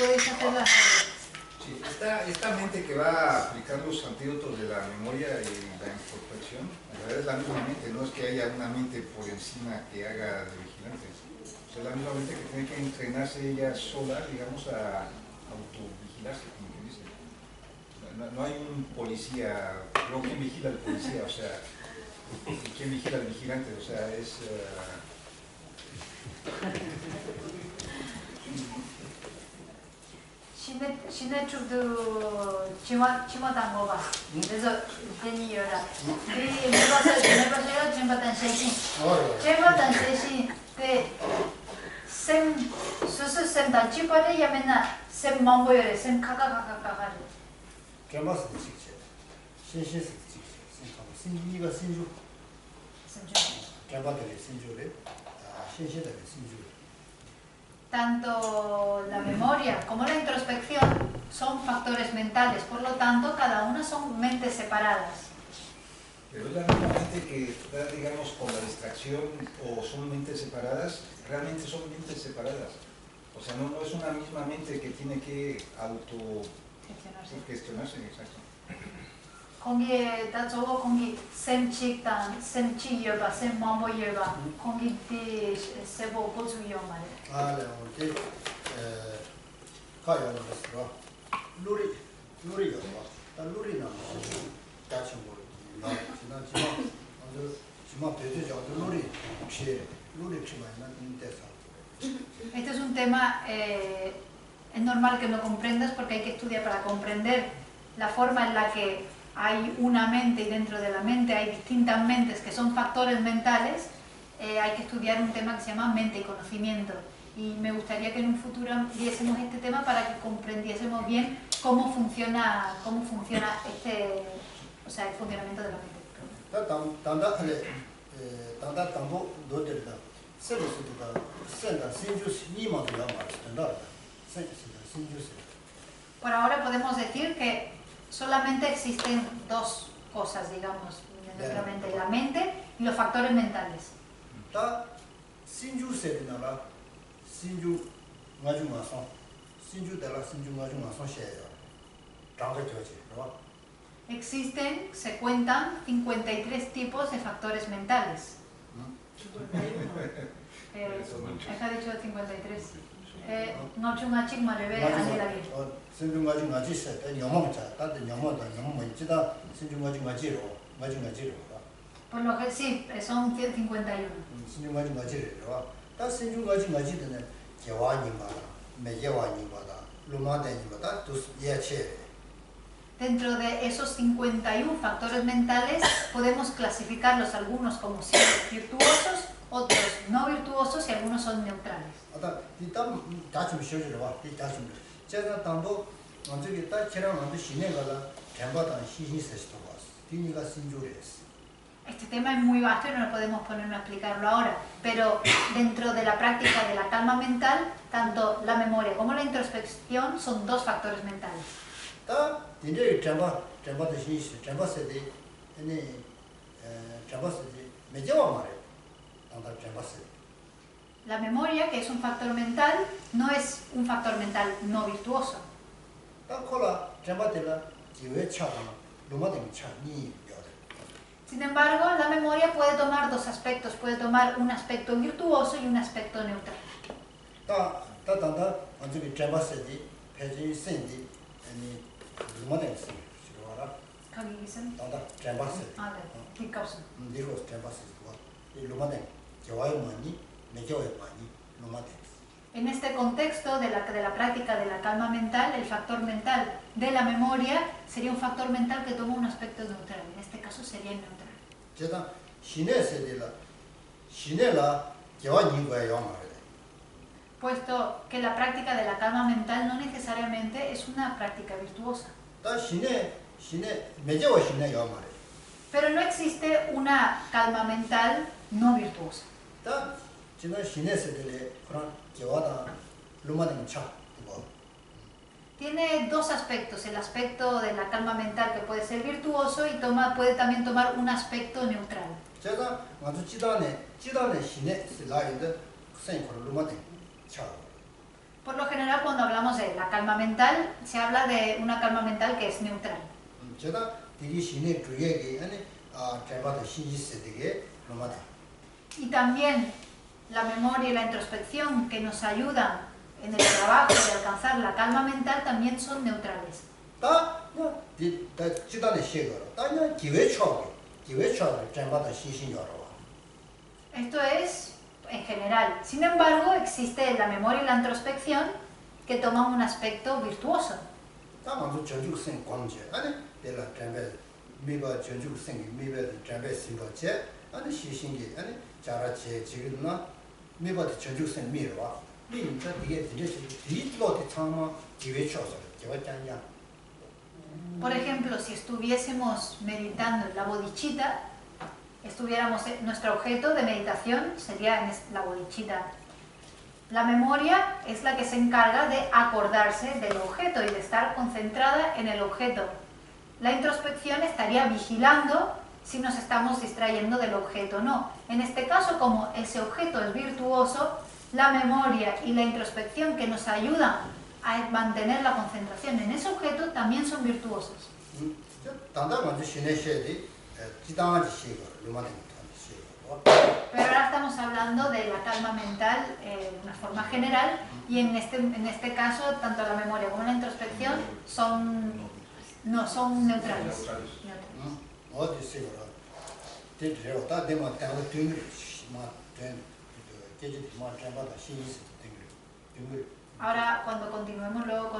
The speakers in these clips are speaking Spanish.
puedes hacerlas. Sí, esta mente que va a aplicar los antídotos de la memoria y la introspección, en realidad es la misma mente, no es que haya una mente por encima que haga de vigilante. O sea, es la misma mente que tiene que entrenarse ella sola, digamos, a autovigilarse, como que dice. No hay un policía, luego ¿quién vigila al policía? O sea, ¿quién vigila al vigilante? O sea, es... 신의 축도 치마 담고 봐. 그래서 괜히여라. 이 내가서 전부터 세신. 전부터 세신 때 샘 수수 샘 단치 거래 야면나 샘 멍보여래 샘 카카카카카래. 개마스 직체. 신신스 직체. 생각하고 신이가 신주. 신주. 개마들의 신주래. 신신들의 신주. Tanto la memoria como la introspección son factores mentales, por lo tanto, cada una son mentes separadas. Pero es la misma mente que está, digamos, con la distracción o son mentes separadas, realmente son mentes separadas. O sea, no es una misma mente que tiene que gestionarse, exacto. 거기에 다 저거 거기 샘칙단 샘치여봐 샘마모여봐 거기 디 세보 고주여 말해. 네, 오늘 가야는 것으로 루리요. 루리는 같이 뭐 지난 지마 배제죠. 루리 치마는 인데서. Este es un tema es normal que no comprendas porque hay que estudiar para comprender la forma en la que hay una mente y dentro de la mente hay distintas mentes que son factores mentales. Hay que estudiar un tema que se llama mente y conocimiento. Y me gustaría que en un futuro viésemos este tema para que comprendiésemos bien cómo funciona este, o sea, el funcionamiento de la mente. Por ahora podemos decir que solamente existen dos cosas, digamos, en nuestra mente, la mente y los factores mentales. Existen, se cuentan 53 tipos de factores mentales. ¿Has dicho 53? No chunga chic malebe anilagi. Por lo que sí, son 151. Dentro de esos 51 factores mentales podemos clasificarlos algunos como virtuosos, otros no virtuosos y algunos son neutrales. Este tema es muy vasto y no lo podemos ponernos a explicarlo ahora, pero dentro de la práctica de la calma mental, tanto la memoria como la introspección son dos factores mentales. La memoria, que es un factor mental, no es un factor mental no virtuoso. Sin embargo, la memoria puede tomar dos aspectos, puede tomar un aspecto virtuoso y un aspecto neutral. En este contexto de la práctica de la calma mental, el factor mental de la memoria sería un factor mental que toma un aspecto neutral. En este caso sería el neutral. Puesto que la práctica de la calma mental no necesariamente es una práctica virtuosa. Pero no existe una calma mental no virtuosa. Tiene dos aspectos, el aspecto de la calma mental que puede ser virtuoso y puede también tomar un aspecto neutral. Por lo general, cuando hablamos de la calma mental, se habla de una calma mental que es neutral. 제가 디리 신의 주의에 아니 제가 신지세 되게 nomada. Y también la memoria y la introspección que nos ayudan en el trabajo de alcanzar la calma mental también son neutrales. 다 지단의 시거로 다냐 기회처 제가 신신여로. Esto es en general. Sin embargo, existe la memoria y la introspección que toman un aspecto virtuoso. 다 먼저 전주생 광제 아니 내가 전에 미바 전주생 미바의 전에 신거제 아니 신신기 아니 자라체 지금나 미바의 전주생 미와 미인자 이게 뒤로도 참아 기회처서 제가 짠야. Por ejemplo, si estuviésemos meditando en la bodhicitta, nuestro objeto de meditación sería en la bodhicitta. La memoria es la que se encarga de acordarse del objeto y de estar concentrada en el objeto. La introspección estaría vigilando si nos estamos distrayendo del objeto o no. En este caso, como ese objeto es virtuoso, la memoria y la introspección que nos ayudan a mantener la concentración en ese objeto también son virtuosos. Pero ahora estamos hablando de la calma mental de una forma general y en este caso tanto la memoria como la introspección son neutrales. Ahora, cuando continuemos luego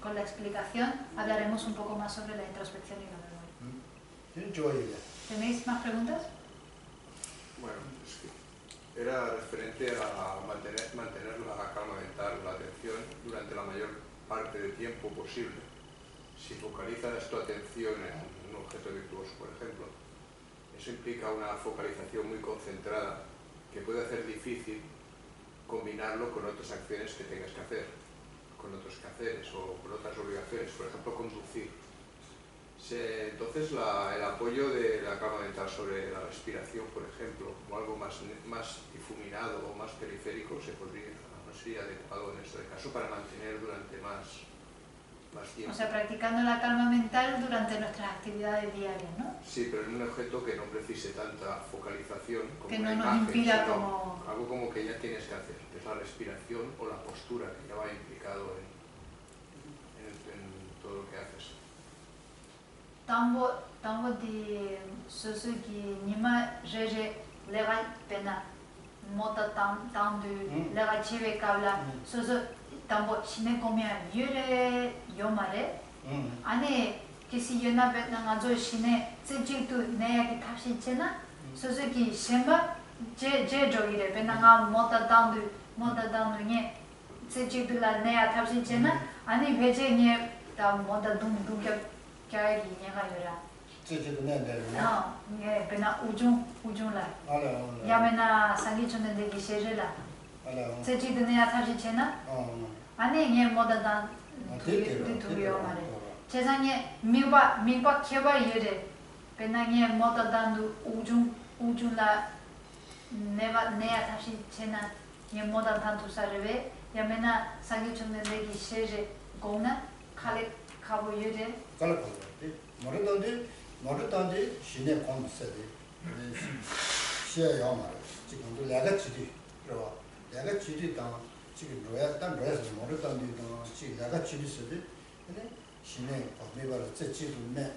con la explicación, hablaremos un poco más sobre la introspección y la memoria. ¿Tenéis más preguntas? Bueno, es que era referente a mantener la calma mental, la atención durante la mayor parte del tiempo posible. Si focalizas tu atención en un objeto virtuoso, por ejemplo, eso implica una focalización muy concentrada que puede hacer difícil combinarlo con otras acciones que tengas que hacer, con otros quehaceres o con otras obligaciones, por ejemplo, conducir. Entonces, el apoyo de la calma mental sobre la respiración, por ejemplo, o algo más difuminado o más periférico, no sería adecuado en este caso para mantener durante más tiempo. O sea, practicando la calma mental durante nuestras actividades diarias, ¿no? Sí, pero en un objeto que no precise tanta focalización como que no una nos imagen, impida sino como... algo como que ya tienes que hacer, que es la respiración o la postura, que ya va implicado en todo lo que haces. Tambo di susuki nima reje lega pena mota tandu lega chive kabla susu tambo chine komya yure yomare ane kisi yona betna ngazo shine tsejitu neya ki tashi chena susuki shemba je jogire pena nga mota tandu nye tsejitu la neya tashi chena ane veje nye ta mota dung kyagi nyega yura. Nye pena ujung la. Yamena sangi chonde degi sheje la. Tsechi dunya tashi chena. Ane nye moda dan tuyo mare. Chesa nye mingpa kyeba yure. Pena nye moda dan du ujung la neya tashi chena. Nye moda dan tu sarebe. Yamena sangi chonde degi sheje gona. Kale kabo yure. 머리던데 신의 공세대 시야야 말이야. 지금도 내가 지디 그러 내가 지디다 지금 로야 단 로야서 머리던데도 지금 내가 지디서도 근데 신의 법매바로 째지도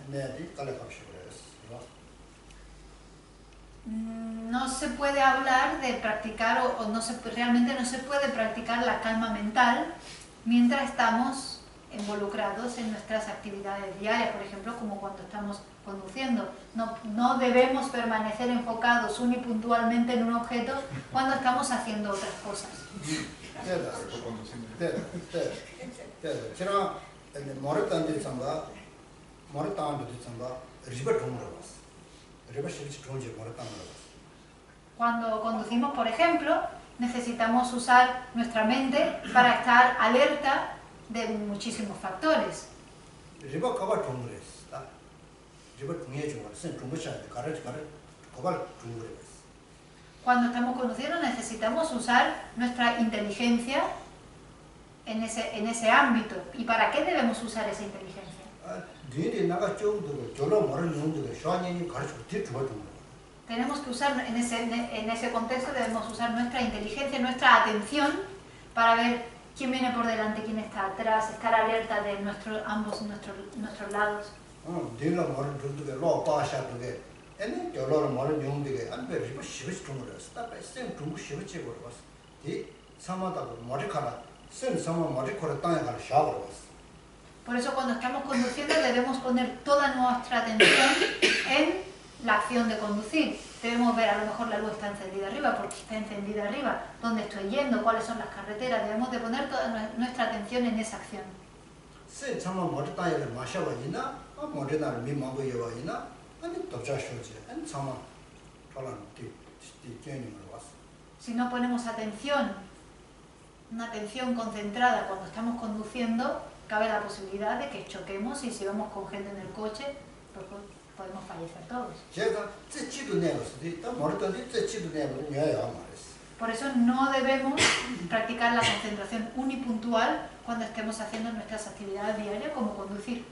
내디 깔아갑시고 그랬어. No se puede hablar de practicar realmente no se puede practicar la calma mental mientras estamos involucrados en nuestras actividades diarias, por ejemplo, como cuando estamos conduciendo. No debemos permanecer enfocados unipuntualmente en un objeto cuando estamos haciendo otras cosas. Cuando conducimos, por ejemplo, necesitamos usar nuestra mente para estar alerta de muchísimos factores. Cuando estamos conduciendo necesitamos usar nuestra inteligencia en ese ámbito. ¿Y para qué debemos usar esa inteligencia? Tenemos que usar, en ese contexto debemos usar nuestra inteligencia, nuestra atención para ver quién viene por delante, quién está atrás, estar alerta de ambos nuestros lados. Por eso cuando estamos conduciendo debemos poner toda nuestra atención en la acción de conducir. Debemos ver, a lo mejor la luz está encendida arriba, porque está encendida arriba, dónde estoy yendo, cuáles son las carreteras. Debemos de poner toda nuestra atención en esa acción. Si no ponemos atención, una atención concentrada cuando estamos conduciendo, cabe la posibilidad de que choquemos, y si vamos con gente en el coche, pues podemos fallecer todos. Por eso no debemos practicar la concentración unipuntual cuando estemos haciendo nuestras actividades diarias, como conducir.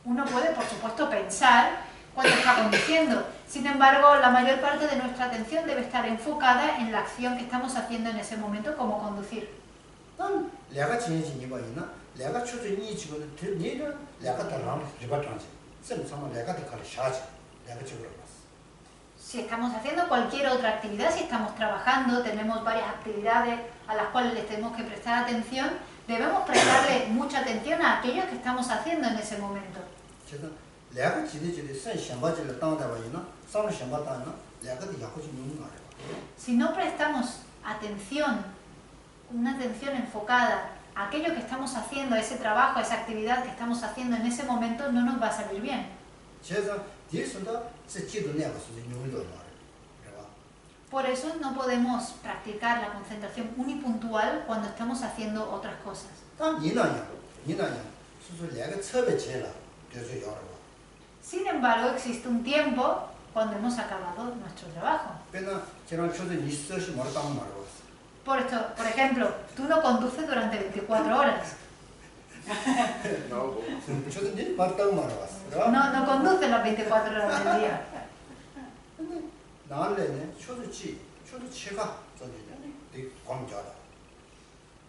Uno puede, por supuesto, pensar cuando está conduciendo. Sin embargo, la mayor parte de nuestra atención debe estar enfocada en la acción que estamos haciendo en ese momento, como conducir. Si estamos haciendo cualquier otra actividad, si estamos trabajando, tenemos varias actividades a las cuales les tenemos que prestar atención, debemos prestarle mucha atención a aquellos que estamos haciendo en ese momento. Si no prestamos atención, una atención enfocada a aquello que estamos haciendo, a ese trabajo, a esa actividad que estamos haciendo en ese momento, no nos va a salir bien. Por eso no podemos practicar la concentración unipuntual cuando estamos haciendo otras cosas. Sin embargo, existe un tiempo cuando hemos acabado nuestro trabajo. Por ejemplo, tú no conduces durante 24 horas. No conduces las 24 horas del día.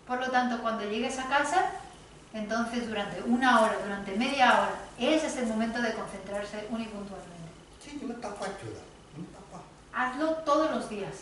Por lo tanto, cuando llegues a casa, entonces durante una hora, durante media hora, ese es el momento de concentrarse unipuntualmente. Hazlo todos los días.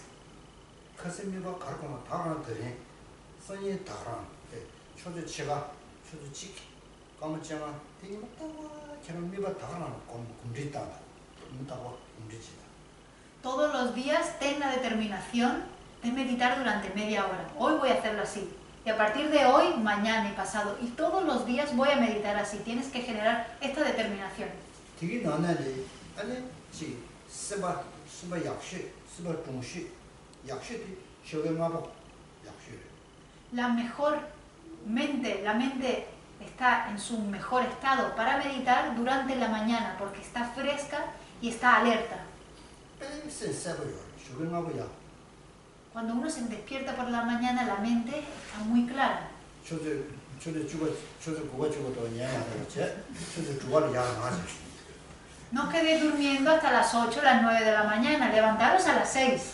Todos los días ten la determinación de meditar durante media hora. Hoy voy a hacerlo así. Y a partir de hoy, mañana y pasado, y todos los días voy a meditar así. Tienes que generar esta determinación. La mente está en su mejor estado para meditar durante la mañana, porque está fresca y está alerta. Cuando uno se despierta por la mañana, la mente está muy clara. No os quedéis durmiendo hasta las 8 o las 9 de la mañana, levantaros a las 6.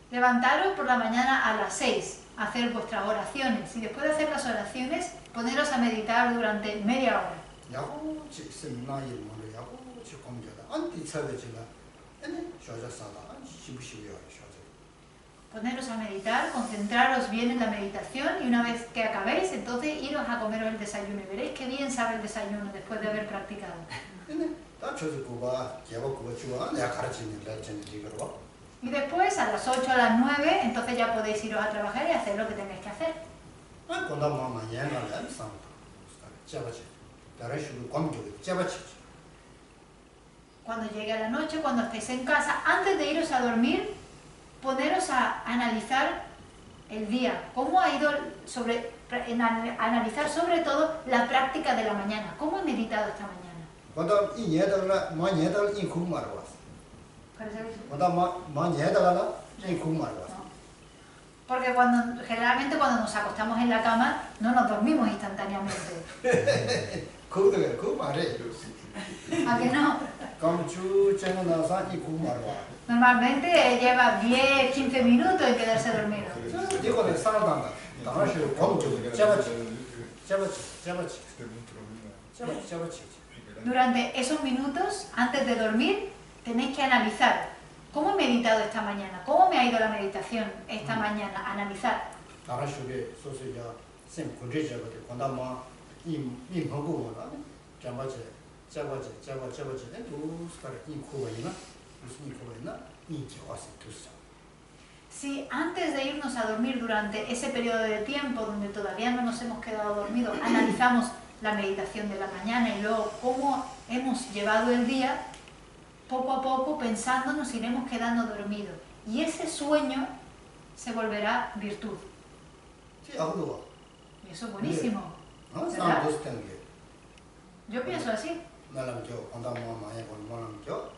Levantaros por la mañana a las 6, hacer vuestras oraciones, y después de hacer las oraciones, poneros a meditar durante media hora. Poneros a meditar, concentraros bien en la meditación, y una vez que acabéis, entonces iros a comeros el desayuno, y veréis qué bien sabe el desayuno después de haber practicado. Y después, a las 8 o a las 9, entonces ya podéis iros a trabajar y hacer lo que tengáis que hacer. Cuando llegue a la noche, cuando estéis en casa, antes de iros a dormir, poneros a analizar el día, cómo ha ido analizar sobre todo la práctica de la mañana, cómo he meditado esta mañana. cuando y年的了嘛年的一空嘛了吧 ¿Cuál es el eso? cuando ma年的了一空嘛了吧 No. Porque generalmente cuando nos acostamos en la cama no nos dormimos instantáneamente. 그거 말해 ¿A que no? 그럼 주 전에 나서 이 공부하러 와 Normalmente lleva 10, 15 minutos en quedarse dormido. 이거는 살아간다 당연히 공부 잡았지 Durante esos minutos, antes de dormir, tenéis que analizar cómo he meditado esta mañana, cómo me ha ido la meditación esta mañana, analizar. 당연히 소소야 쌤 군대자거든 건담마 이 보고 뭐라 잡아지 또 스타를 이 코바이나 무슨 이 코바이나 이 좋았어 두서 Si antes de irnos a dormir durante ese periodo de tiempo donde todavía no nos hemos quedado dormidos, analizamos la meditación de la mañana y luego cómo hemos llevado el día, poco a poco pensando nos iremos quedando dormidos. Y ese sueño se volverá virtud. 이 아무도 Y eso es buenísimo. 와 ¿verdad? 사람 dost는 게 Yo pienso así. 나랑 저 건담마 많이 걸만한 저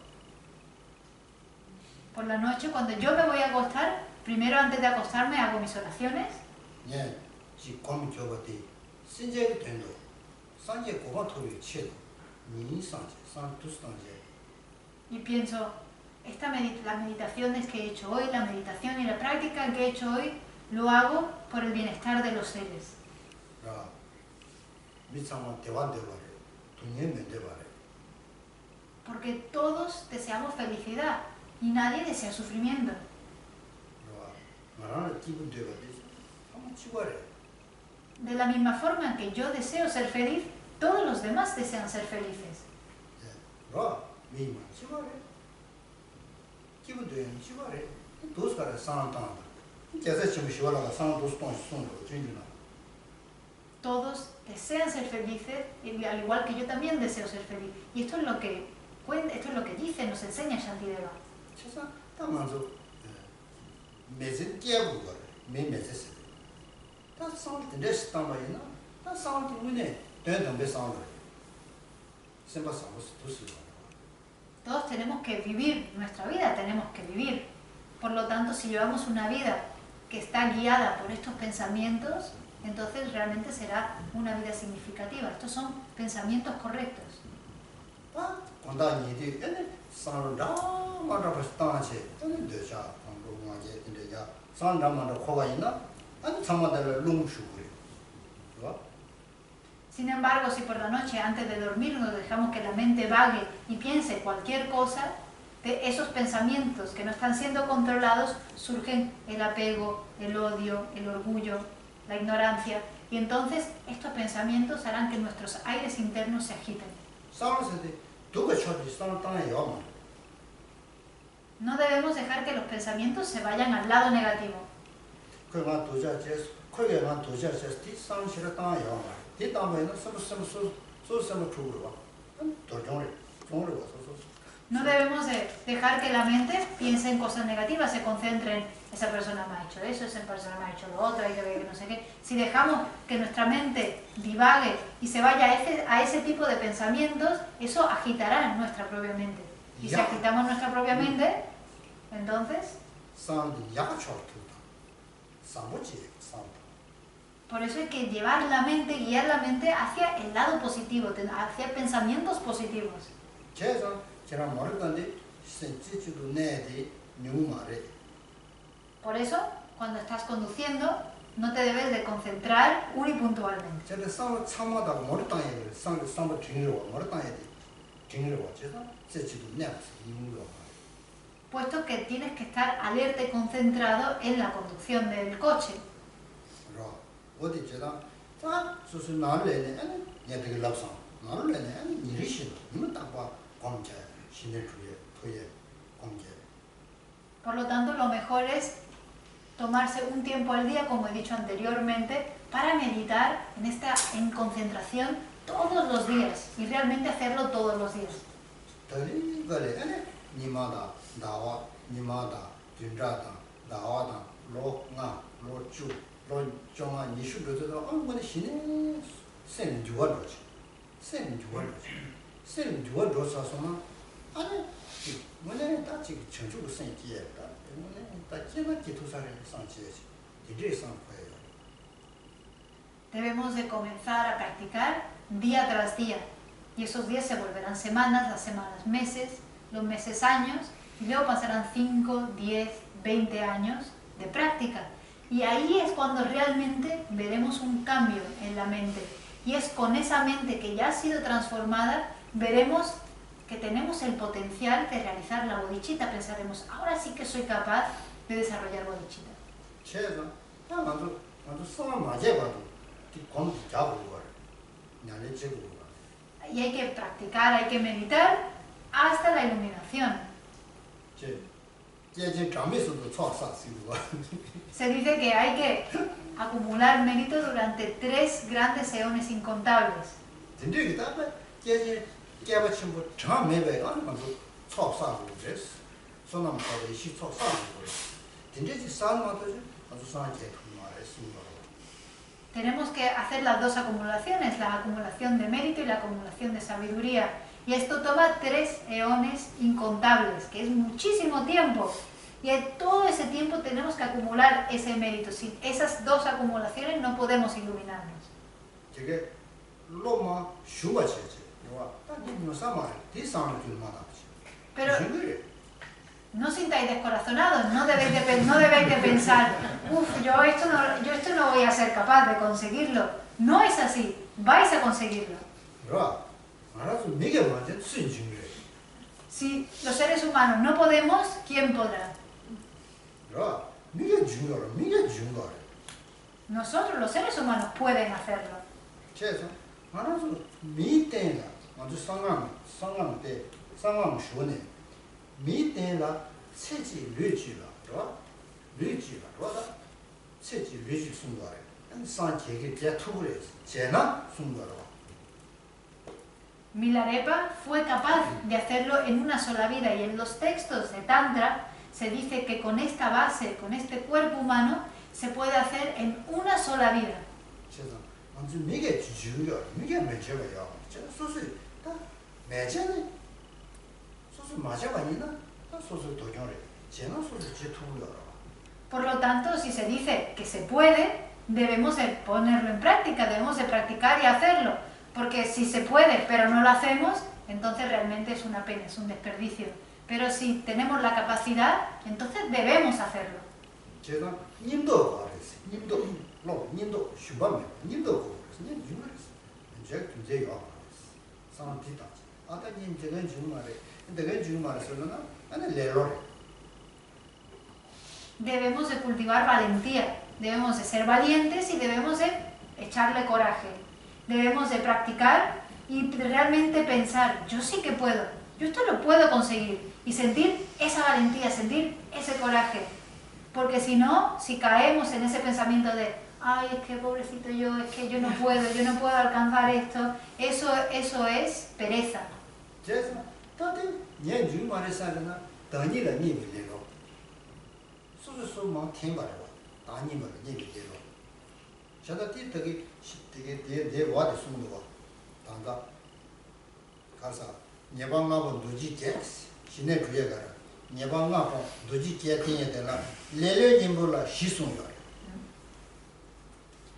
Por la noche, cuando yo me voy a acostar, primero antes de acostarme hago mis oraciones. 예, 지 공부 저거디 신제도 된도 산제 고가 토리 치도 니 산제 산 두스탄제 Y pienso, las meditaciones que he hecho hoy, la meditación y la práctica que he hecho hoy, lo hago por el bienestar de los seres. 라 미상만 대완데 말해 돈예면 돼 말해 Porque todos deseamos felicidad y nadie desea sufrimiento. 라 나라는 기분 되거든 한번 치고래 De la misma forma que yo deseo ser feliz, todos los demás desean ser felices. 라 미만 치고래 기분 되는 치고래 도스가래 산탄다 제가 지금 시원하가 산 도스톤 손으로 준주나 Todos desean ser felices, y al igual que yo también deseo ser feliz. Y esto es lo que cuenta, esto es lo que dice, nos enseña Shantideva. 세상 다 먼저 매진 깨고 거래 매매졌어 다 상을 내스 담아이나 다 상을 때문에 대단히 상을 sempa 상을 두스 Todos tenemos que vivir nuestra vida, tenemos que vivir. Por lo tanto, si llevamos una vida que está guiada por estos pensamientos, entonces realmente será una vida significativa. Estos son pensamientos correctos. 아 건다 니디 얘네 상을 다 말아 봤다지 근데 되자 방송하게 근데야 상담만 코가 있나 아니 참마들 롱슈그래 봐 Sin embargo, si por la noche, antes de dormir, nos dejamos que la mente vague y piense cualquier cosa, de esos pensamientos que no están siendo controlados, surgen el apego, el odio, el orgullo, la ignorancia, y entonces estos pensamientos harán que nuestros aires internos se agiten. 상을세대 누가 쳐지 상 땅에 요 No debemos dejar que los pensamientos se vayan al lado negativo. 그가 도자제스 코에만 도자제스 뒷상 싫어 땅에 요 뒷담에는 소스무 죽으러 와 도정을 와서 No debemos dejar que la mente piense en cosas negativas, se concentre en esa persona me ha hecho eso, esa persona me ha hecho lo otro, hay que ver que no sé qué. Si dejamos que nuestra mente divague y se vaya a ese tipo de pensamientos, eso agitará nuestra propia mente. Y si agitamos nuestra propia mente, entonces... 상이 약초트다 상무지 상 Por eso hay que llevar la mente, guiar la mente hacia el lado positivo, hacia pensamientos positivos. 제가 지난 모르던데 센치도 내디 뉴마레 Por eso, cuando estás conduciendo, no te debes de concentrar unipuntualmente. 제가 상을 참마다 모르다에 상을 중요로 모르다에 중요로 제가 센치도 내서 이문으로 Puesto que tienes que estar alerta y concentrado en la conducción del coche. 그러 어디 제가 자 수수 나를래 아니 얘들 랍상 나를래 아니 니리시 이문 딱봐 공제 신의 주에 토에 공제 Por lo tanto, lo mejor es tomarse un tiempo al día, como he dicho anteriormente, para meditar en concentración todos los días y realmente hacerlo todos los días. 더리 거래 아니 니마다 나와 니마다 진짜다 나와다 로가 로주 로 정아 니슈르도 아무거나 신에 센 주어로지 센 주어로서서는 아니 뭐네 다 지금 전주고 생기했다 뭐네 다 제가 기도사를 상지해지 이제 상고예요. Debemos de comenzar a practicar día tras día y esos días se volverán semanas, las semanas meses, los meses años y luego pasarán 5, 10, 20 años de práctica y ahí es cuando realmente veremos un cambio en la mente y es con esa mente que ya ha sido transformada veremos que tenemos el potencial de realizar la bodhicitta, pensaremos ahora sí que soy capaz de desarrollar bodhicitta. Y hay que practicar, hay que meditar hasta la iluminación. Se dice que hay que acumular mérito durante 3 grandes eones incontables. Tenemos que hacer las dos acumulaciones, la acumulación de mérito y la acumulación de sabiduría. Y esto toma 3 eones incontables, que es muchísimo tiempo. Y en todo ese tiempo tenemos que acumular ese mérito. Sin esas 2 acumulaciones no podemos iluminarnos. Pero no os sintáis descorazonados, no debéis de pensar, yo esto no voy a ser capaz de conseguirlo. No es así, vais a conseguirlo. Si los seres humanos no podemos, ¿quién podrá? Nosotros, los seres humanos, pueden hacerlo. Milarepa fue capaz de hacerlo en una sola vida y en los textos de Tantra se dice que con esta base, con este cuerpo humano, se puede hacer en una sola vida. Por lo tanto, si se dice que se puede, debemos de ponerlo en práctica, debemos de practicar y hacerlo. Porque si se puede, pero no lo hacemos, entonces realmente es una pena, es un desperdicio. Pero si tenemos la capacidad, entonces debemos hacerlo. Debemos de cultivar valentía, debemos de ser valientes y debemos de echarle coraje. Debemos de practicar y realmente pensar, yo sí que puedo, yo esto lo puedo conseguir y sentir esa valentía, sentir ese coraje. Porque si no, si caemos en ese pensamiento de, ay, es que pobrecito yo, es que yo no puedo alcanzar esto, eso es pereza.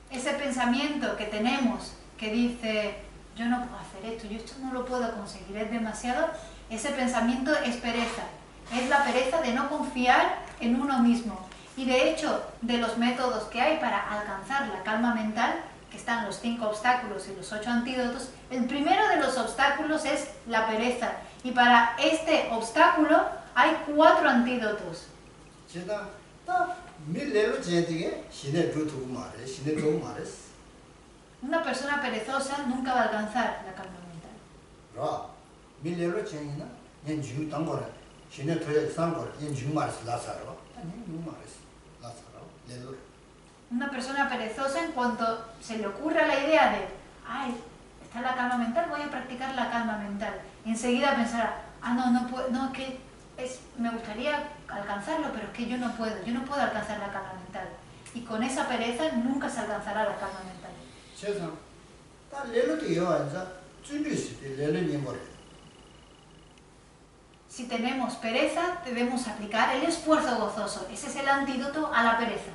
Ese pensamiento que tenemos que dice, yo no puedo hacer esto, yo esto no lo puedo conseguir, es demasiado, ese pensamiento es pereza. Es la pereza de no confiar en uno mismo. Y de hecho, de los métodos que hay para alcanzar la calma mental, que están los 5 obstáculos y los 8 antídotos, el primero de los obstáculos es la pereza. Y para este obstáculo hay 4 antídotos. Una persona perezosa nunca va a alcanzar la calma mental. Una persona perezosa, en cuanto se le ocurra la idea de, ay, está la calma mental, voy a practicar la calma mental, enseguida pensará, no puedo, no, es que me gustaría alcanzarlo, pero es que yo no puedo alcanzar la calma mental. y con esa pereza nunca se alcanzará la calma mental. Si tenemos pereza, debemos aplicar el esfuerzo gozoso. Ese es el antídoto a la pereza.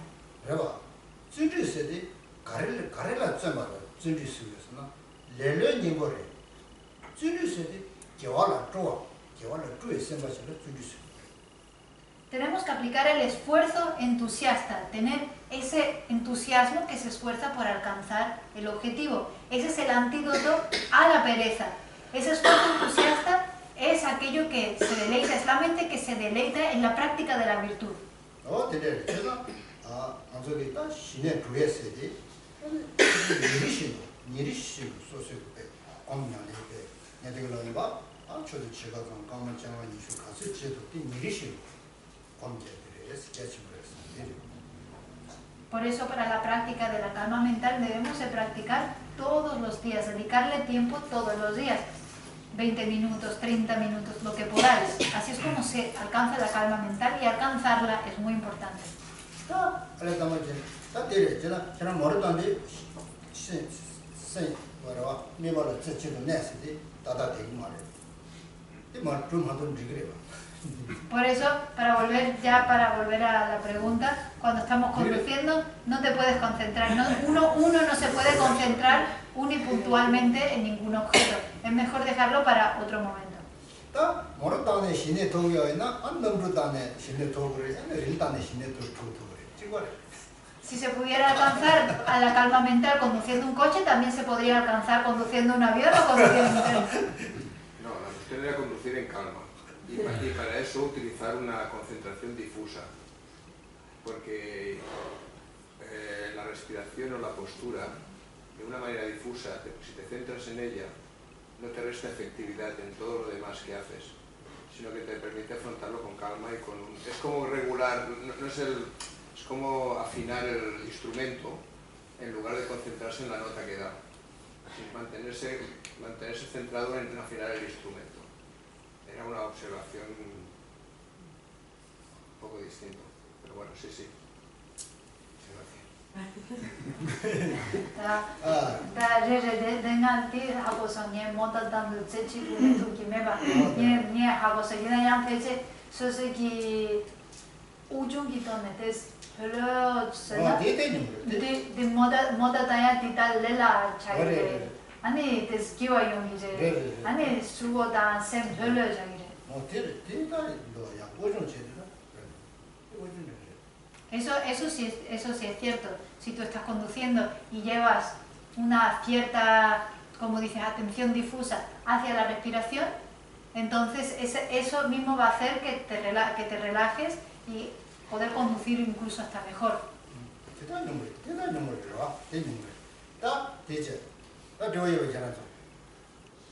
Tenemos que aplicar el esfuerzo entusiasta, tener ese entusiasmo que se esfuerza por alcanzar el objetivo. Ese es el antídoto a la pereza. Ese esfuerzo entusiasta es aquello que se deleita, es la mente que se deleita en la práctica de la virtud. Por eso, para la práctica de la calma mental debemos de practicar todos los días, dedicarle tiempo todos los días. 20 minutos, 30 minutos, lo que podáis. Así es como se alcanza la calma mental y alcanzarla es muy importante. Por eso, para volver a la pregunta, cuando estamos conduciendo no te puedes concentrar, uno no se puede concentrar unipuntualmente en ningún objeto, es mejor dejarlo para otro momento. Si se pudiera alcanzar a la calma mental conduciendo un coche, también se podría alcanzar conduciendo un avión o conduciendo un tren. No, la cuestión era conducir en calma. Y para eso utilizar una concentración difusa, porque la respiración o la postura, de una manera difusa, si te centras en ella, no te resta efectividad en todo lo demás que haces, sino que te permite afrontarlo con calma y es como regular, es como afinar el instrumento en lugar de concentrarse en la nota que da. Así, mantenerse centrado en afinar el instrumento. Era una observación un poco distinta, pero bueno, sí. 아니, tes kiwa yung 이제 아니 수고다 샘 별로 저기래. Eso sí es cierto. Si tú estás conduciendo y llevas una cierta, como dices, atención difusa hacia la respiración, entonces eso mismo va a hacer que te relajes y poder conducir incluso hasta mejor.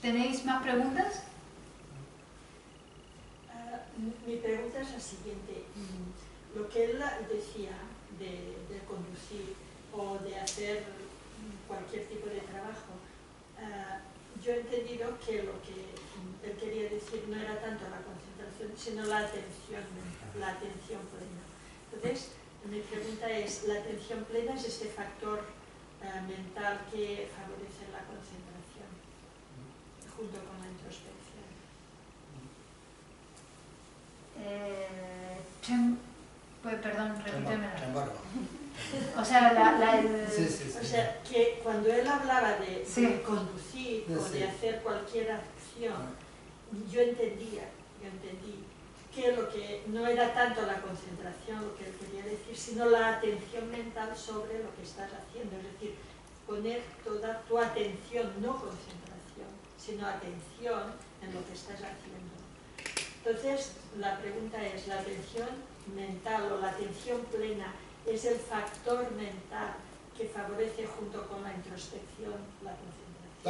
¿Tenéis más preguntas? Mi pregunta es la siguiente. Lo que él decía de conducir o de hacer cualquier tipo de trabajo, yo he entendido que lo que él quería decir no era tanto la concentración, sino la atención plena. Entonces, mi pregunta es, ¿la atención plena es este factor mental que favorece la concentración junto con la introspección? Perdón, repítemela. O sea, que cuando él hablaba de conducir o de hacer cualquier acción, yo entendí que lo que no era tanto la concentración, lo que él quería decir, sino la atención mental sobre lo que estás haciendo. Es decir, poner toda tu atención, no concentración, sino atención en lo que estás haciendo. Entonces, la pregunta es, ¿la atención mental o la atención plena es el factor mental que favorece junto con la introspección la concentración?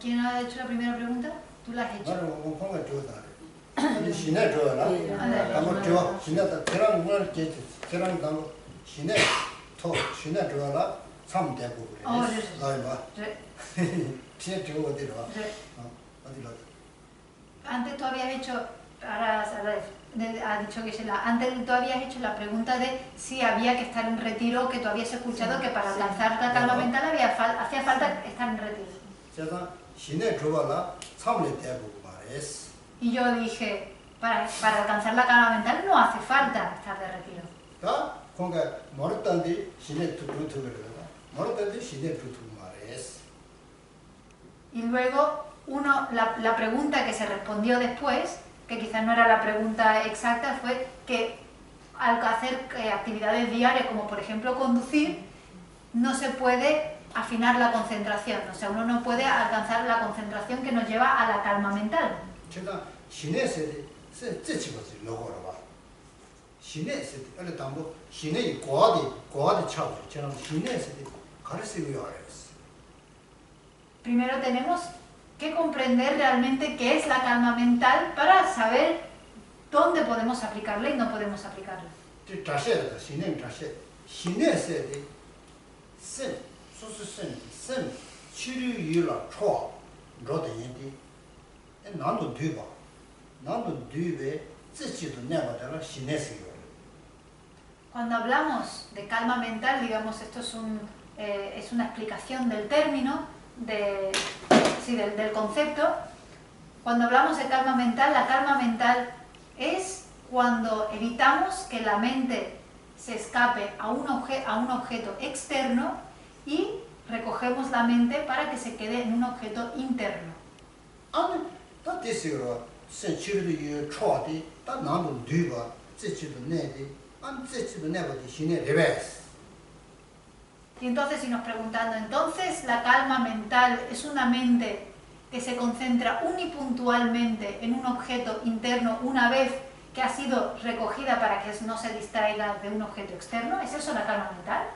¿Quién ha hecho la primera pregunta? ¿Tú la has hecho? Antes tú habías hecho, ahora ha dicho Gisela, antes tú habías hecho la pregunta de si había que estar en retiro, que tú habías escuchado que para alcanzar la calma mental hacía falta estar en retiro. Y yo dije, para alcanzar la calma mental no hace falta estar de retiro. Y luego la pregunta que se respondió después, que quizás no era la pregunta exacta, fue que al hacer actividades diarias, como por ejemplo conducir, no se puede afinar la concentración, o sea, uno no puede alcanzar la concentración que nos lleva a la calma mental. Primero tenemos que comprender realmente qué es la calma mental para saber dónde podemos aplicarla y no podemos aplicarla. Cuando hablamos de calma mental, digamos, esto es una explicación del término, del concepto. Cuando hablamos de calma mental, la calma mental es cuando evitamos que la mente se escape a un objeto externo y recogemos la mente para que se quede en un objeto interno. Y entonces si nos preguntando, entonces la calma mental es una mente que se concentra unipuntualmente en un objeto interno una vez que ha sido recogida para que no se distraiga de un objeto externo. ¿Es eso la calma mental?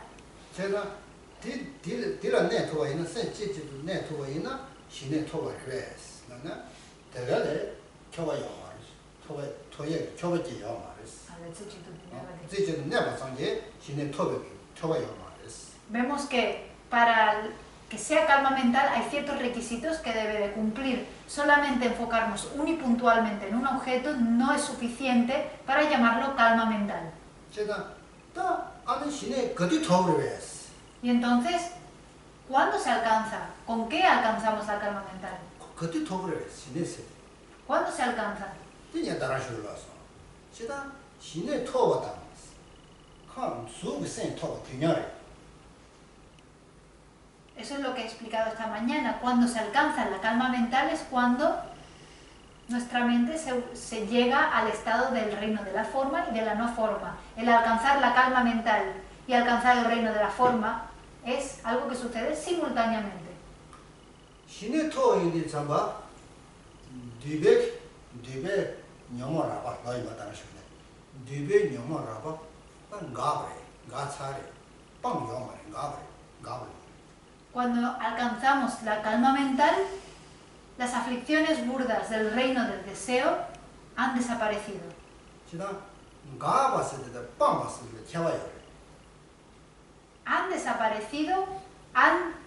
Vemos que para que sea calma mental hay ciertos requisitos que debe de cumplir. Solamente enfocarnos unipuntualmente en un objeto no es suficiente para llamarlo calma mental. Y entonces, ¿cuándo se alcanza? ¿Con qué alcanzamos la calma mental? ¿Cuándo se alcanza? Eso es lo que he explicado esta mañana. Cuando se alcanza la calma mental es cuando nuestra mente se llega al estado del reino de la forma y de la no forma. El alcanzar la calma mental y alcanzar el reino de la forma es algo que sucede simultáneamente. Cuando alcanzamos la calma mental, las aflicciones burdas del reino del deseo han desaparecido. Han desaparecido, han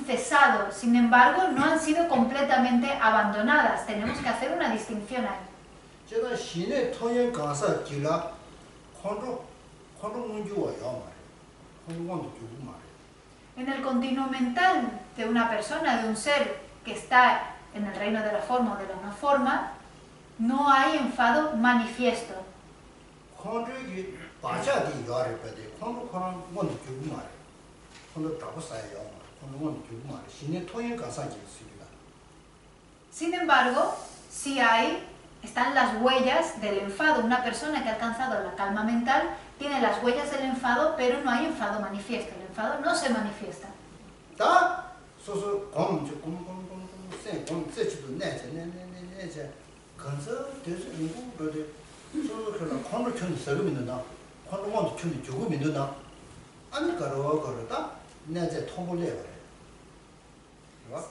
cesado, sin embargo, no han sido completamente abandonadas. Tenemos que hacer una distinción ahí. En el continuo mental de una persona, de un ser que está en el reino de la forma o de la no forma, no hay enfado manifiesto. Sin embargo, sí están las huellas del enfado. Una persona que ha alcanzado la calma mental tiene las huellas del enfado, pero no hay enfado manifiesto. El enfado no se manifiesta.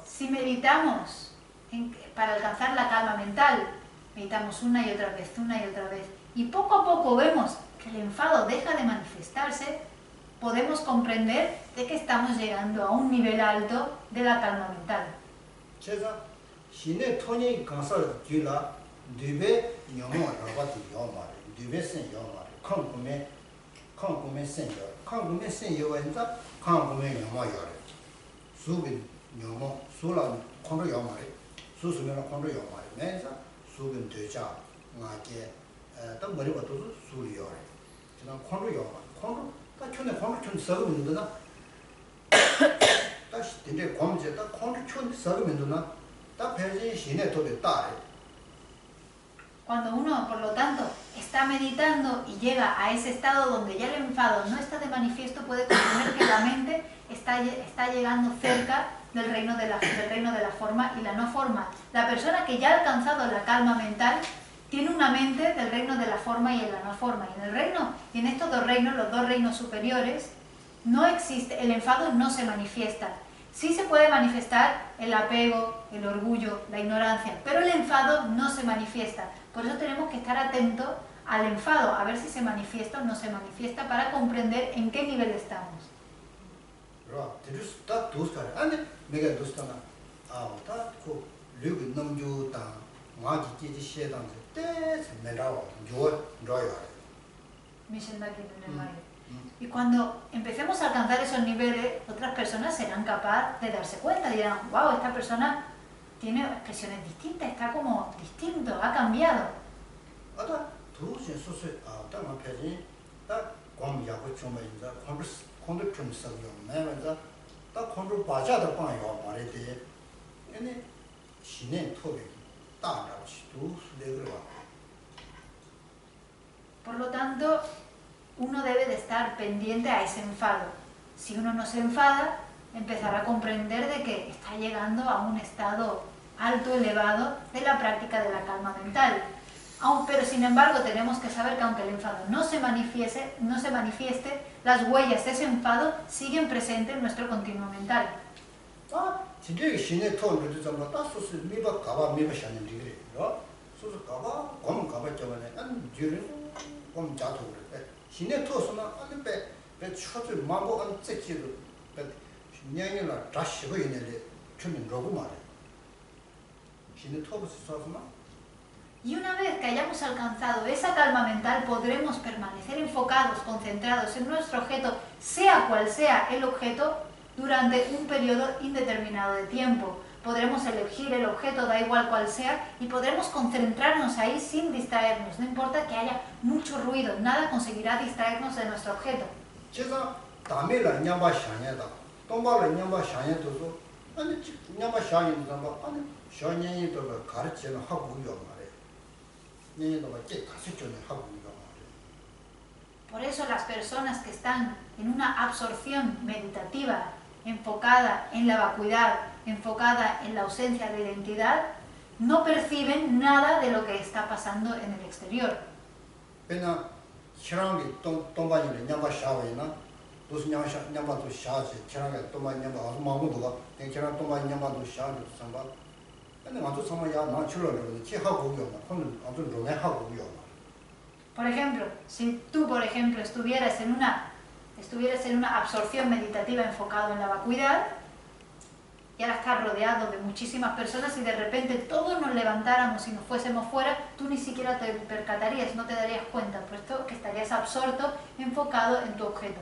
Si meditamos para alcanzar la calma mental, meditamos una y otra vez, y poco a poco vemos que el enfado deja de manifestarse, podemos comprender de que estamos llegando a un nivel alto de la calma mental. Cuando uno, por lo tanto, está meditando y llega a ese estado donde ya el enfado no está de manifiesto, puede comprender que la mente está llegando cerca del reino de la forma y la no forma. La persona que ya ha alcanzado la calma mental tiene una mente del reino de la forma y en la no forma. Y en estos dos reinos, los dos reinos superiores, no existe, el enfado no se manifiesta. Sí se puede manifestar el apego, el orgullo, la ignorancia, pero el enfado no se manifiesta. Por eso tenemos que estar atentos al enfado, a ver si se manifiesta o no se manifiesta, para comprender en qué nivel estamos. Y cuando empecemos a alcanzar esos niveles, otras personas serán capaces de darse cuenta, dirán, wow, esta persona tiene expresiones distintas, está como distinto, ha cambiado. Por lo tanto, uno debe de estar pendiente a ese enfado. Si uno no se enfada, empezará a comprender de que está llegando a un estado alto, elevado de la práctica de la calma mental. Pero sin embargo tenemos que saber que aunque el enfado no se manifieste, las huellas de ese enfado siguen presentes en nuestro continuo mental. Y una vez que hayamos alcanzado esa calma mental, podremos permanecer enfocados, concentrados en nuestro objeto, sea cual sea el objeto, durante un periodo indeterminado de tiempo. Podremos elegir el objeto, da igual cual sea, y podremos concentrarnos ahí sin distraernos. No importa que haya mucho ruido, nada conseguirá distraernos de nuestro objeto. Por eso las personas que están en una absorción meditativa, enfocada en la vacuidad, enfocada en la ausencia de identidad, no perciben nada de lo que está pasando en el exterior. Por ejemplo, si tú, por ejemplo, estuvieras en una absorción meditativa enfocado en la vacuidad, y ahora estás rodeado de muchísimas personas y de repente todos nos levantáramos y nos fuésemos fuera, tú ni siquiera te percatarías, no te darías cuenta, puesto que estarías absorto, enfocado en tu objeto.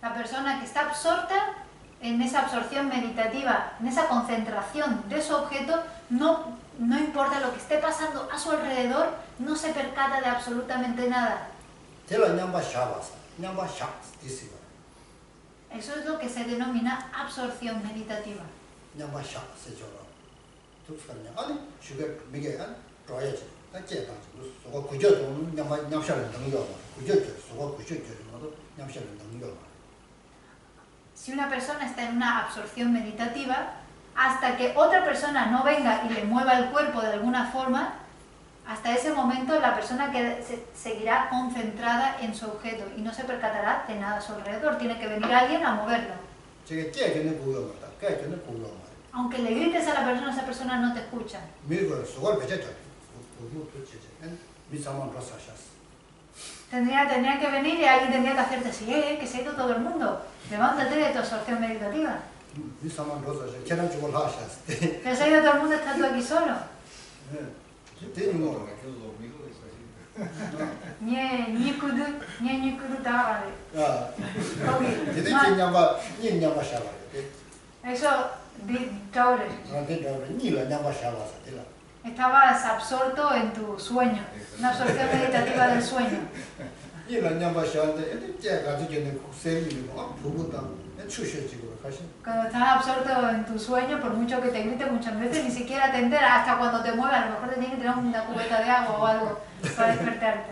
La persona que está absorta en esa absorción meditativa, en esa concentración de su objeto, no importa lo que esté pasando a su alrededor, no se percata de absolutamente nada. Eso es lo que se denomina absorción meditativa. Si una persona está en una absorción meditativa, hasta que otra persona no venga y le mueva el cuerpo de alguna forma, hasta ese momento la persona seguirá concentrada en su objeto y no se percatará de nada a su alrededor. Tiene que venir alguien a moverlo. Aunque le grites a esa persona no te escucha. Tendría que venir y alguien tendría que hacerte así, que se ha ido todo el mundo. Levántate de tu absorción meditativa. Que se ha ido todo el mundo, estás tú aquí solo. Eso, estabas absorto en tu sueño, una absorción meditativa del sueño. Cuando estás absorto en tu sueño, por mucho que te grite muchas veces, ni siquiera te enteras hasta cuando te mueves. A lo mejor te tienes que tirar una cubeta de agua o algo para despertarte.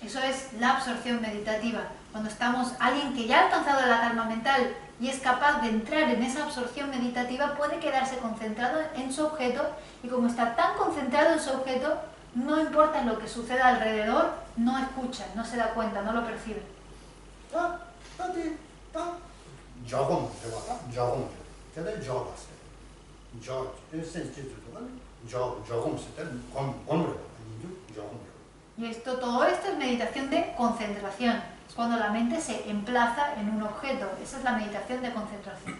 Eso es la absorción meditativa. Cuando estamos, alguien que ya ha alcanzado la calma mental y es capaz de entrar en esa absorción meditativa, puede quedarse concentrado en su objeto, y como está tan concentrado en su objeto, no importa lo que suceda alrededor, no escucha, no se da cuenta, no lo percibe. Y todo esto es meditación de concentración. Es cuando la mente se emplaza en un objeto. Esa es la meditación de concentración.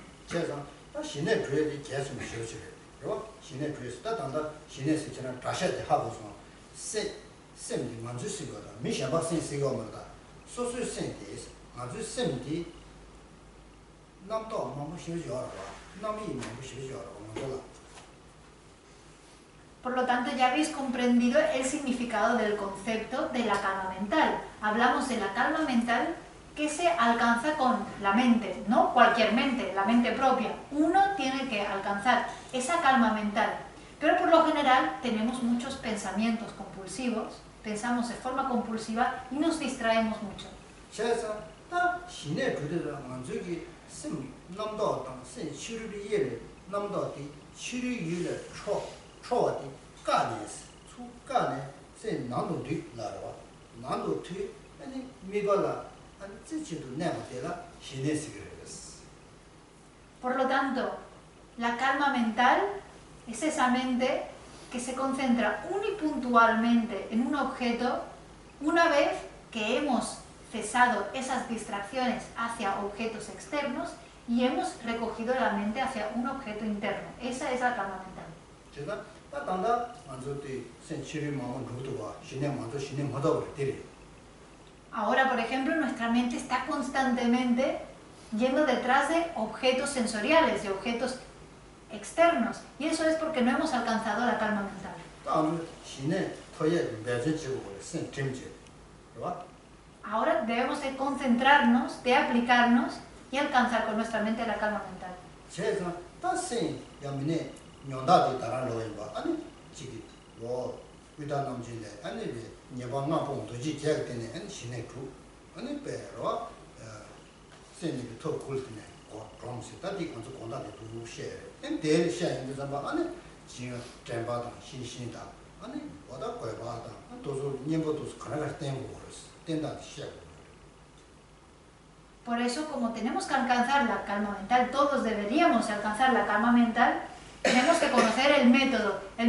Por lo tanto, ya habéis comprendido el significado del concepto de la calma mental. Hablamos de la calma mental que se alcanza con la mente, no cualquier mente, la mente propia. Uno tiene que alcanzar esa calma mental. Pero por lo general tenemos muchos pensamientos compulsivos, pensamos de forma compulsiva y nos distraemos mucho. Por lo tanto, la calma mental es esa mente que se concentra unipuntualmente en un objeto una vez que hemos cesado esas distracciones hacia objetos externos y hemos recogido la mente hacia un objeto interno. Esa es la calma mental. Ahora, por ejemplo, nuestra mente está constantemente yendo detrás de objetos sensoriales, de objetos externos, y eso es porque no hemos alcanzado la calma mental. Ahora debemos de concentrarnos, de aplicarnos y alcanzar con nuestra mente la calma mental. Por eso, como tenemos que alcanzar la calma mental, todos deberíamos alcanzar la calma mental, tenemos que conocer el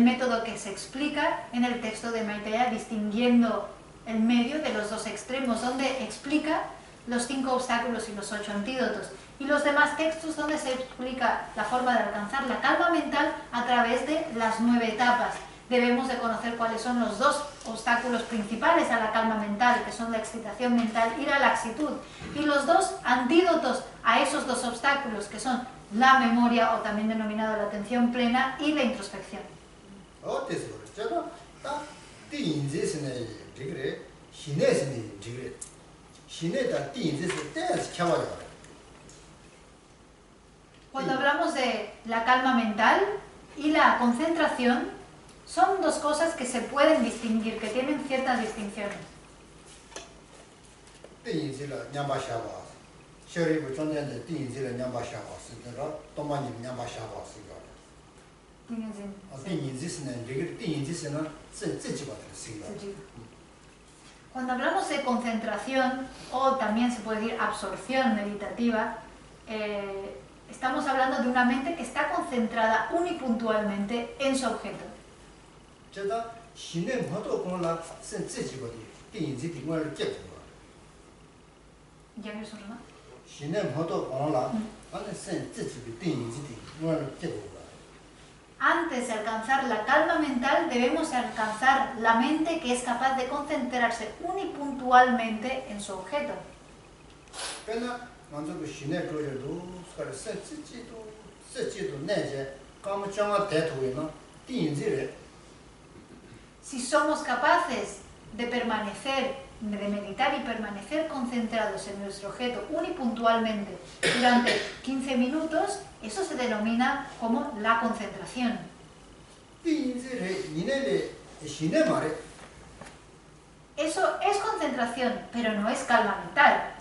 método que se explica en el texto de Maitreya, distinguiendo el medio de los dos extremos, donde explica los 5 obstáculos y los 8 antídotos, y los demás textos donde se explica la forma de alcanzar la calma mental a través de las 9 etapas. Debemos de conocer cuáles son los 2 obstáculos principales a la calma mental, que son la excitación mental y la laxitud, y los 2 antídotos a esos 2 obstáculos, que son la memoria, o también denominada la atención plena, y la introspección. Cuando hablamos de la calma mental y la concentración, son 2 cosas que se pueden distinguir, que tienen ciertas distinciones. Cuando hablamos de concentración, o también se puede decir absorción meditativa, estamos hablando de una mente que está concentrada unipuntualmente en su objeto. ¿Ya me suena? Antes de alcanzar la calma mental, debemos alcanzar la mente que es capaz de concentrarse unipuntualmente en su objeto. Si somos capaces de meditar y permanecer concentrados en nuestro objeto unipuntualmente durante 15 minutos, eso se denomina como la concentración. Eso es concentración, pero no es calma mental.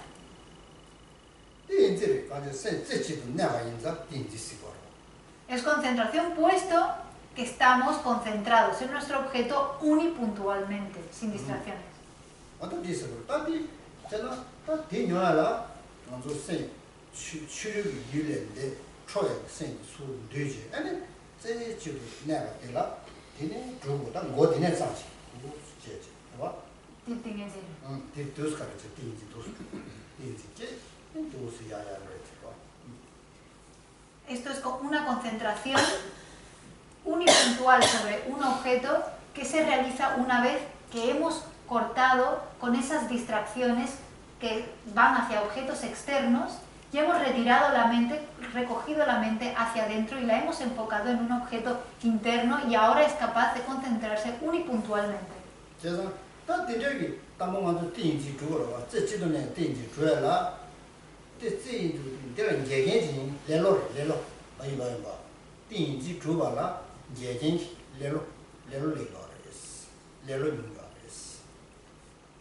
Es concentración puesto que estamos concentrados en nuestro objeto unipuntualmente, sin distracciones. Esto es una concentración unipuntual sobre un objeto que se realiza una vez que hemos cortado con esas distracciones que van hacia objetos externos y hemos retirado la mente, recogido la mente hacia adentro y la hemos enfocado en un objeto interno y ahora es capaz de concentrarse unipuntualmente.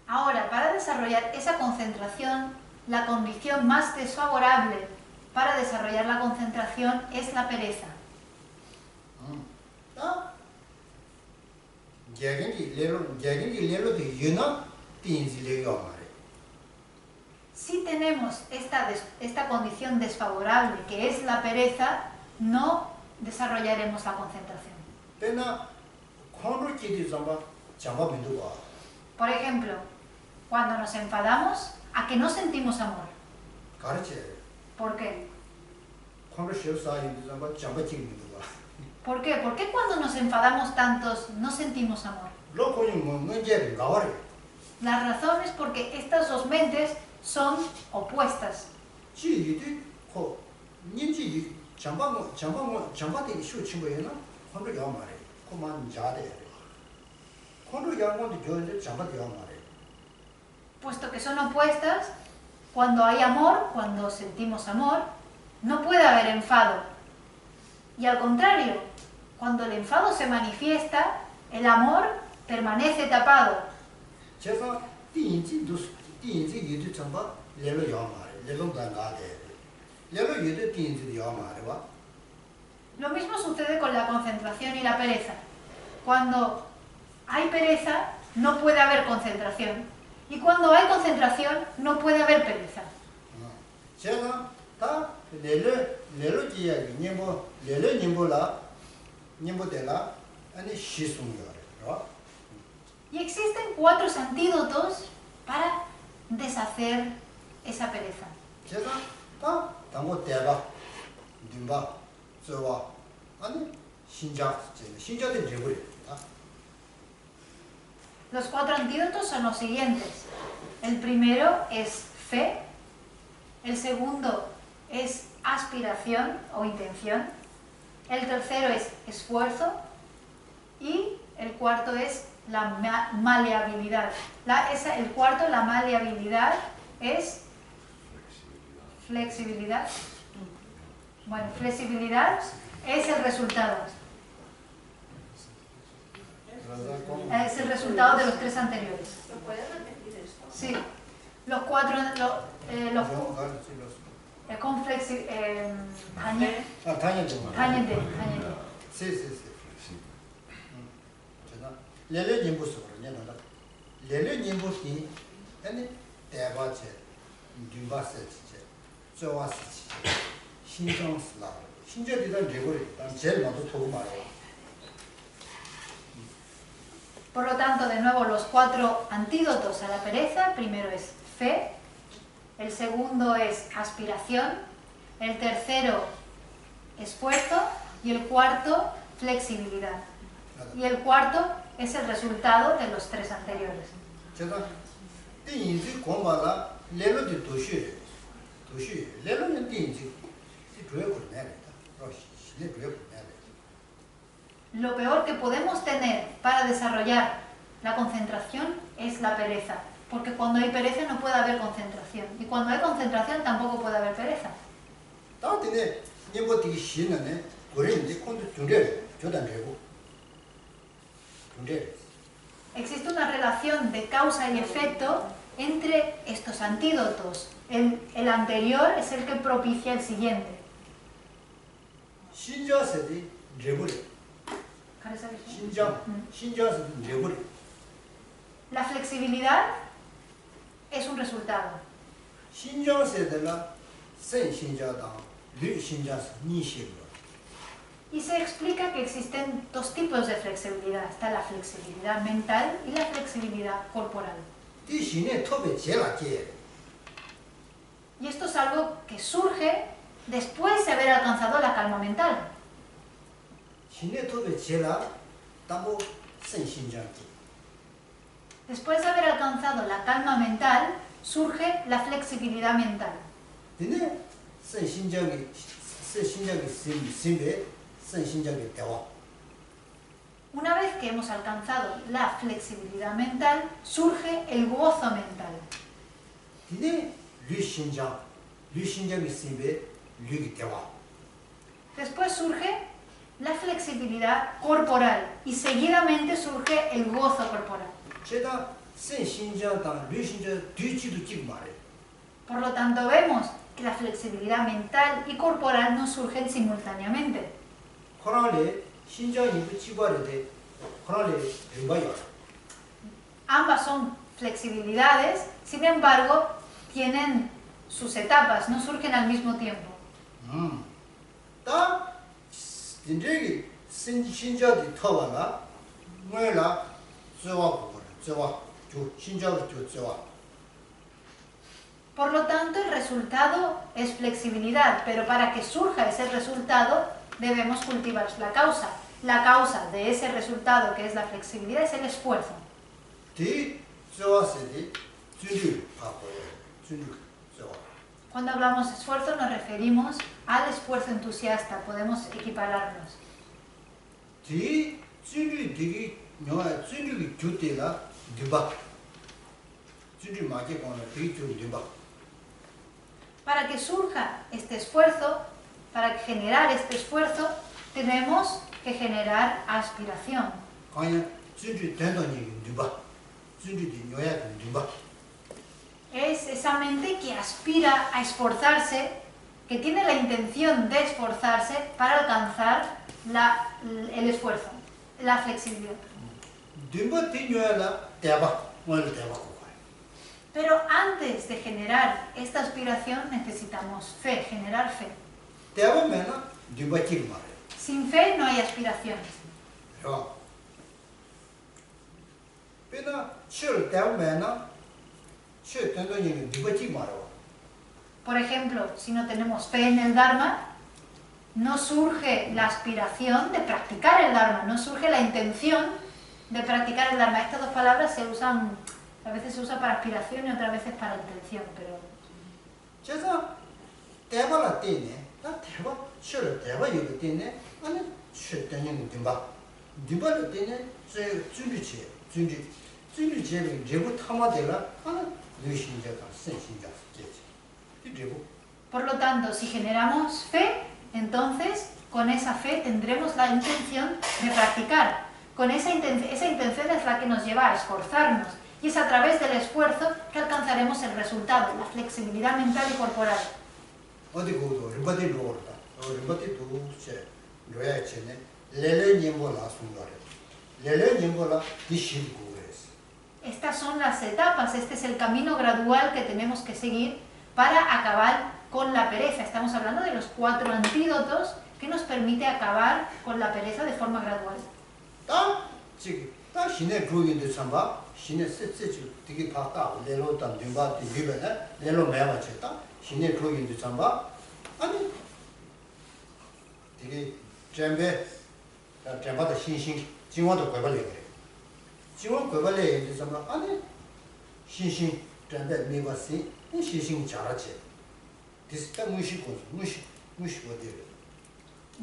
Ahora, para desarrollar esa concentración, la condición más desfavorable para desarrollar la concentración es la pereza. Si tenemos esta condición desfavorable, que es la pereza, no desarrollaremos la concentración. Por ejemplo, cuando nos enfadamos, ¿a que no sentimos amor? ¿Por qué? ¿Por qué? ¿Por qué cuando nos enfadamos tantos no sentimos amor? La razón es porque estas dos mentes son opuestas. Puesto que son opuestas, cuando hay amor, cuando sentimos amor, no puede haber enfado. Y al contrario, cuando el enfado se manifiesta, el amor permanece tapado. Lo mismo sucede con la concentración y la pereza. Cuando hay pereza, no puede haber concentración. Y cuando hay concentración, no puede haber pereza. Y existen 4 antídotos para deshacer esa pereza. Los 4 antídotos son los siguientes. El primero es fe, el segundo es aspiración o intención, el tercero es esfuerzo y el cuarto es la maleabilidad. El cuarto, la maleabilidad, es flexibilidad. Bueno, flexibilidad es el resultado. Es el resultado de los 3 anteriores. ¿Me puedes repetir esto? Sí. Los cuatro, con flexibilidad. Sí. Lele nimbu sukro, lele nimbu ki, deba che, dunba se che, zowa se che, shinjang se la, shinjang di dan rigori, dan jel mando togu maro. Por lo tanto, de nuevo, los cuatro antídotos a la pereza, primero es fe, el segundo es aspiración, el tercero esfuerzo y el cuarto flexibilidad. Y el cuarto es el resultado de los tres anteriores. Lo peor que podemos tener para desarrollar la concentración es la pereza, porque cuando hay pereza no puede haber concentración, y cuando hay concentración tampoco puede haber pereza. Existe una relación de causa y efecto entre estos antídotos. El anterior es el que propicia el siguiente. La flexibilidad es un resultado. Y se explica que existen dos tipos de flexibilidad. Está la flexibilidad mental y la flexibilidad corporal. Y esto es algo que surge después de haber alcanzado la calma mental. Después de haber alcanzado la calma mental, surge la flexibilidad mental. Una vez que hemos alcanzado la flexibilidad mental, surge el gozo mental. Después surge la flexibilidad corporal y seguidamente surge el gozo corporal. Por lo tanto, vemos que la flexibilidad mental y corporal no surgen simultáneamente. Ambas son flexibilidades, sin embargo, tienen sus etapas, no surgen al mismo tiempo. Por lo tanto, el resultado es flexibilidad, pero para que surja ese resultado debemos cultivar la causa. La causa de ese resultado, que es la flexibilidad, es el esfuerzo. Cuando hablamos de esfuerzo nos referimos al esfuerzo entusiasta, podemos equipararnos. Para que surja este esfuerzo, para generar este esfuerzo, tenemos que generar aspiración. Es esa mente que aspira a esforzarse, que tiene la intención de esforzarse para alcanzar el esfuerzo, la flexibilidad. Pero antes de generar esta aspiración necesitamos fe, generar fe. Sin fe no hay aspiración. Por ejemplo, si no tenemos fe en el Dharma, no surge la aspiración de practicar el Dharma, no surge la intención de practicar el Dharma. Estas dos palabras se usan, a veces se usa para aspiración y otras veces para intención, pero... Por lo tanto, si generamos fe, entonces con esa fe tendremos la intención de practicar. Con esa intención es la que nos lleva a esforzarnos. Y es a través del esfuerzo que alcanzaremos el resultado, la flexibilidad mental y corporal. Estas son las etapas, este es el camino gradual que tenemos que seguir para acabar con la pereza. Estamos hablando de los 4 antídotos que nos permite acabar con la pereza de forma gradual.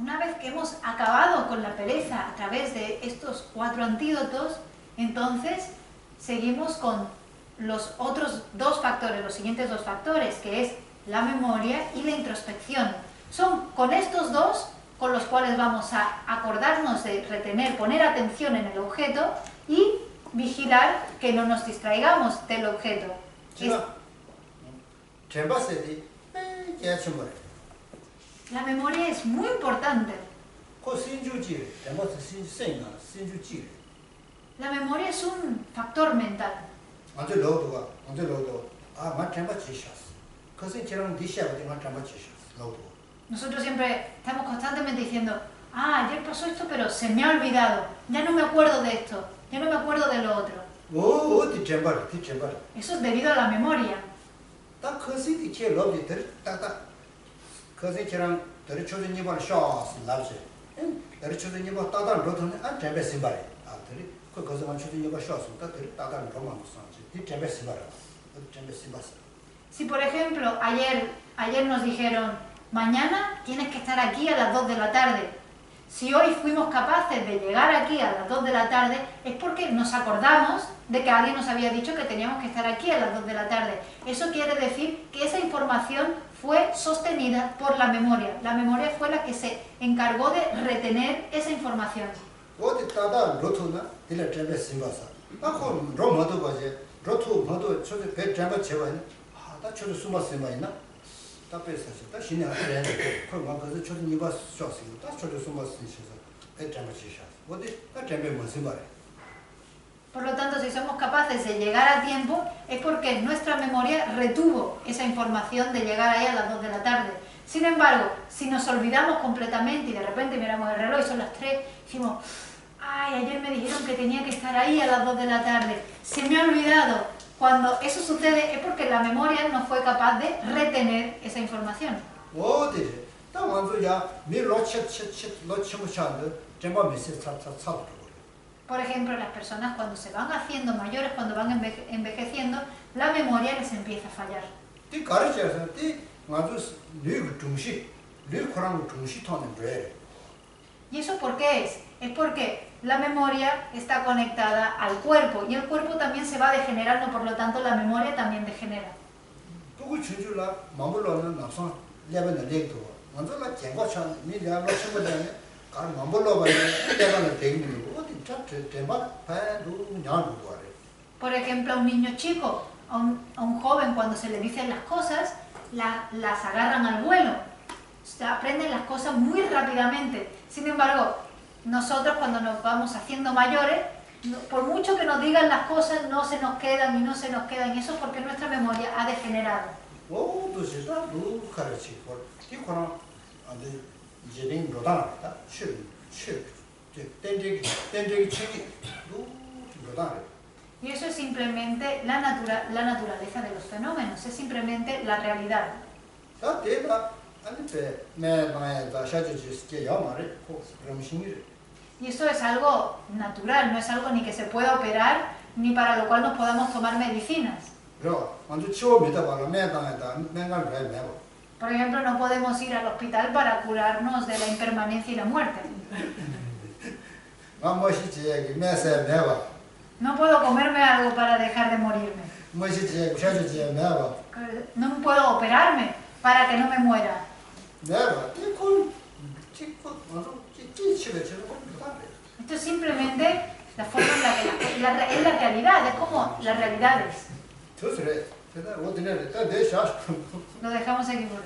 Una vez que hemos acabado con la pereza a través de estos 4 antídotos, entonces seguimos con los otros 2 factores, los siguientes 2 factores, que es la memoria y la introspección. Son con estos 2 con los cuales vamos a acordarnos de retener, poner atención en el objeto y vigilar que no nos distraigamos del objeto. La memoria es muy importante. La memoria es un factor mental. Nosotros siempre estamos constantemente diciendo, ayer pasó esto, pero se me ha olvidado, ya no me acuerdo de esto, ya no me acuerdo de lo otro. Eso es debido a la memoria. Si por ejemplo ayer nos dijeron, mañana tienes que estar aquí a las 2 de la tarde. Si hoy fuimos capaces de llegar aquí a las 2 de la tarde, es porque nos acordamos de que alguien nos había dicho que teníamos que estar aquí a las 2 de la tarde. Eso quiere decir que esa información fue sostenida por la memoria. La memoria fue la que se encargó de retener esa información. Por lo tanto, si somos capaces de llegar a tiempo, es porque nuestra memoria retuvo esa información de llegar ahí a las 2 de la tarde. Sin embargo, si nos olvidamos completamente y de repente miramos el reloj y son las 3, decimos, ay, ayer me dijeron que tenía que estar ahí a las 2 de la tarde, se me ha olvidado. Cuando eso sucede es porque la memoria no fue capaz de retener esa información. Por ejemplo, las personas cuando se van haciendo mayores, cuando van envejeciendo, la memoria les empieza a fallar. ¿Y eso por qué es? Es porque la memoria está conectada al cuerpo y el cuerpo también se va degenerando, por lo tanto la memoria también degenera. Por ejemplo, a un niño chico, a un joven, cuando se le dicen las cosas, las agarran al vuelo. Se aprenden las cosas muy rápidamente. Sin embargo, nosotros cuando nos vamos haciendo mayores, por mucho que nos digan las cosas, no se nos quedan y no se nos quedan. Y eso es porque nuestra memoria ha degenerado. Y eso es simplemente la naturaleza de los fenómenos, es simplemente la realidad. Y eso es algo natural, no es algo ni que se pueda operar, ni para lo cual nos podamos tomar medicinas. Por ejemplo, no podemos ir al hospital para curarnos de la impermanencia y la muerte. No puedo comerme algo para dejar de morirme. No puedo operarme para que no me muera. Esto es simplemente la forma en la que es la realidad, es como las realidades. Lo dejamos aquí por hoy.